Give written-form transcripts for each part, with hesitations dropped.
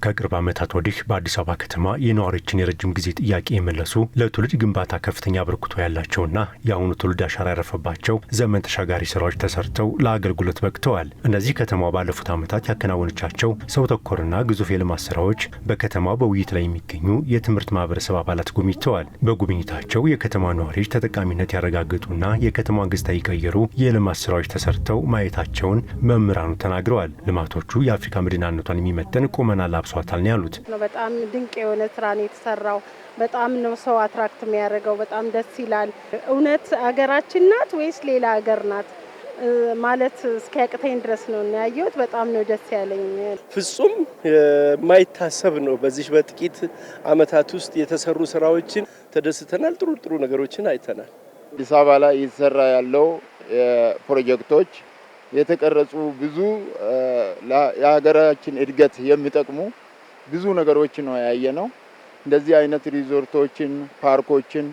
ከቅርብ ዓመታት ወዲህ በአዲስ አበባ ከተማ የነዋሪዎችን የረጅም ጊዜ ጥያቄ የመለሱ ለትውልድ ግንባታ ከፍተኛ አበርክቶ ያላቸውና የአሁኑ ትውልድ አሻራ ያረፈባቸው ዘመን ተሻጋሪ ስራዎች ተሰርተው ለአገልግሎት በቅተዋል። እነዚህ ከተማዋ ባለፉት ዓመታት ያከናወነቻቸው ሰው ተኮርና ግዙፍ የልማት ስራዎች በከተማው በውይይት ላይ የሚገኙ የትምህርት ማህበረሰብ አባላት ጎብኝተዋል። በጉብኝታቸው የከተማ ነዋሪዎች ተጠቃሚነት ያረጋገጡና የከተማዋን ገጽታ የቀየሩ የልማት ስራዎች ተሰርተው ማየታቸውን መምህራኑ ተናግረዋል። ልማቶቹ የአፍሪካ መዲናነቷን የሚመጥን ቁመና ላብሷታል ነው ያሉት። በጣም ድንቅ የሆነ ስራ ነው የተሰራው። በጣም ነው ሰው አትራክት የሚያደርገው። በጣም ደስ ይላል። እውነት አገራችን ናት ወይስ ሌላ ሀገር ናት ማለት እስኪያቅተኝ ድረስ ነው ያየሁት። በጣም ነው ደስ ያለኝ። ፍጹም የማይታሰብ ነው። በዚህ በጥቂት አመታት ውስጥ የተሰሩ ስራዎችን ተደስተናል። ጥሩ ነገሮችን አይተናል። አዲስ አበባ ላይ እየተሰራ ያለው ፕሮጀክቶች የተቀረጹ ብዙ ለሀገራችን እድገት የሚጠቅሙ ብዙ ነገሮች ነው ያየነው። እንደዚህ አይነት ሪዞርቶችን፣ ፓርኮችን፣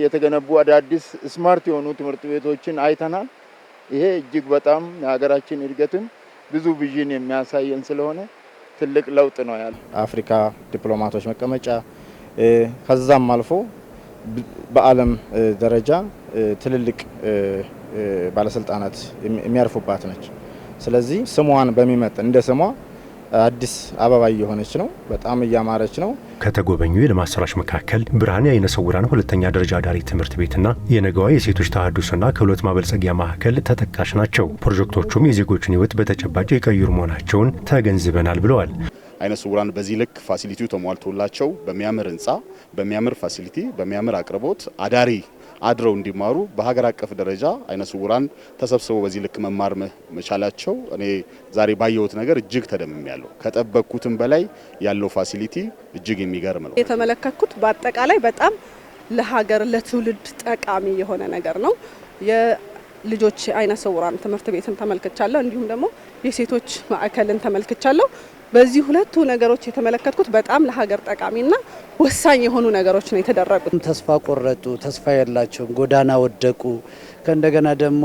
የተገነቡ አዳዲስ ስማርት የሆኑ ትምህርት ቤቶችን አይተናል። ይሄ እጅግ በጣም የሀገራችን እድገትን ብዙ ቪዥን የሚያሳየን ስለሆነ ትልቅ ለውጥ ነው ያለው። አፍሪካ ዲፕሎማቶች መቀመጫ ከዛም አልፎ በዓለም ደረጃ ትልልቅ ባለስልጣናት የሚያርፉባት ነች። ስለዚህ ስሟን በሚመጥን እንደ ስሟ አዲስ አበባ እየሆነች ነው። በጣም እያማረች ነው። ከተጎበኙ የልማት ስራዎች መካከል ብርሃን የዓይነ ስውራን ሁለተኛ ደረጃ ዳሪ ትምህርት ቤትና የነገዋ የሴቶች ተሃድሶና ክህሎት ማበልጸጊያ ማዕከል ተጠቃሽ ናቸው። ፕሮጀክቶቹም የዜጎችን ሕይወት በተጨባጭ የቀየሩ መሆናቸውን ተገንዝበናል ብለዋል። አይነ ስውራን በዚህ ልክ ፋሲሊቲው ተሟልቶላቸው በሚያምር ህንጻ፣ በሚያምር ፋሲሊቲ፣ በሚያምር አቅርቦት አዳሪ አድረው እንዲማሩ በሀገር አቀፍ ደረጃ አይነ ስውራን ተሰብስበው በዚህ ልክ መማር መቻላቸው እኔ ዛሬ ባየሁት ነገር እጅግ ተደምሜያለሁ። ከጠበቅኩትም በላይ ያለው ፋሲሊቲ እጅግ የሚገርም ነው። የተመለከትኩት በአጠቃላይ በጣም ለሀገር ለትውልድ ጠቃሚ የሆነ ነገር ነው። የልጆች አይነ ስውራን ትምህርት ቤትን ተመልክቻለሁ። እንዲሁም ደግሞ የሴቶች ማዕከልን ተመልክቻለሁ። በዚህ ሁለቱ ነገሮች የተመለከትኩት በጣም ለሀገር ጠቃሚና ወሳኝ የሆኑ ነገሮች ነው የተደረጉት። ተስፋ ቆረጡ፣ ተስፋ የላቸውም፣ ጎዳና ወደቁ፣ ከእንደገና ደግሞ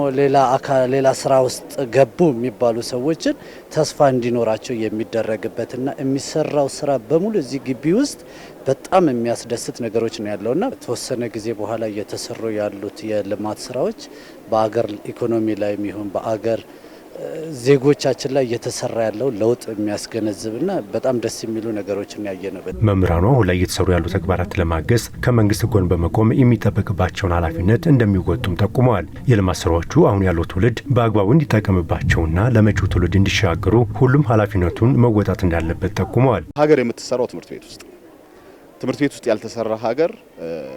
ሌላ ስራ ውስጥ ገቡ የሚባሉ ሰዎችን ተስፋ እንዲኖራቸው የሚደረግበትና የሚሰራው ስራ በሙሉ እዚህ ግቢ ውስጥ በጣም የሚያስደስት ነገሮች ነው ያለውና ተወሰነ ጊዜ በኋላ እየተሰሩ ያሉት የልማት ስራዎች በአገር ኢኮኖሚ ላይ የሚሆን በአገር ዜጎቻችን ላይ እየተሰራ ያለው ለውጥ የሚያስገነዝብና በጣም ደስ የሚሉ ነገሮችን ያየነበት። መምህራኑ አሁን ላይ እየተሰሩ ያሉ ተግባራት ለማገዝ ከመንግስት ጎን በመቆም የሚጠበቅባቸውን ኃላፊነት እንደሚወጡም ጠቁመዋል። የልማት ስራዎቹ አሁን ያለው ትውልድ በአግባቡ እንዲጠቀምባቸውና ለመጪው ትውልድ እንዲሻገሩ ሁሉም ኃላፊነቱን መወጣት እንዳለበት ጠቁመዋል። ሀገር የምትሰራው ትምህርት ቤት ውስጥ ያልተሰራ ሀገር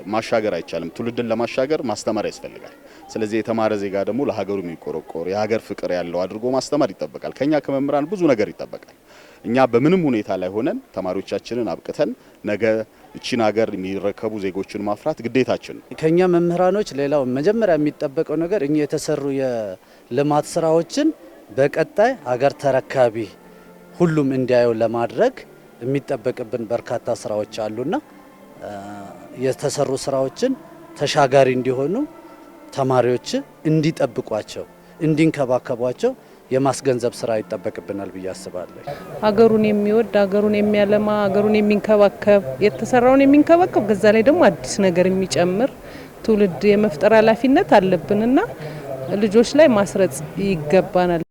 ማሻገር አይቻልም። ትውልድን ለማሻገር ማስተማር ያስፈልጋል። ስለዚህ የተማረ ዜጋ ደግሞ ለሀገሩ የሚቆረቆር የሀገር ፍቅር ያለው አድርጎ ማስተማር ይጠበቃል። ከኛ ከመምህራን ብዙ ነገር ይጠበቃል። እኛ በምንም ሁኔታ ላይ ሆነን ተማሪዎቻችንን አብቅተን ነገ እቺን ሀገር የሚረከቡ ዜጎችን ማፍራት ግዴታችን ነው። ከኛ መምህራኖች ሌላው መጀመሪያ የሚጠበቀው ነገር እኛ የተሰሩ የልማት ስራዎችን በቀጣይ ሀገር ተረካቢ ሁሉም እንዲያየው ለማድረግ የሚጠበቅብን በርካታ ስራዎች አሉና የተሰሩ ስራዎችን ተሻጋሪ እንዲሆኑ ተማሪዎች እንዲጠብቋቸው እንዲንከባከቧቸው የማስገንዘብ ስራ ይጠበቅብናል ብዬ አስባለሁ። ሀገሩን የሚወድ ሀገሩን የሚያለማ ሀገሩን የሚንከባከብ የተሰራውን የሚንከባከብ ከዛ ላይ ደግሞ አዲስ ነገር የሚጨምር ትውልድ የመፍጠር ኃላፊነት አለብንና ልጆች ላይ ማስረጽ ይገባናል።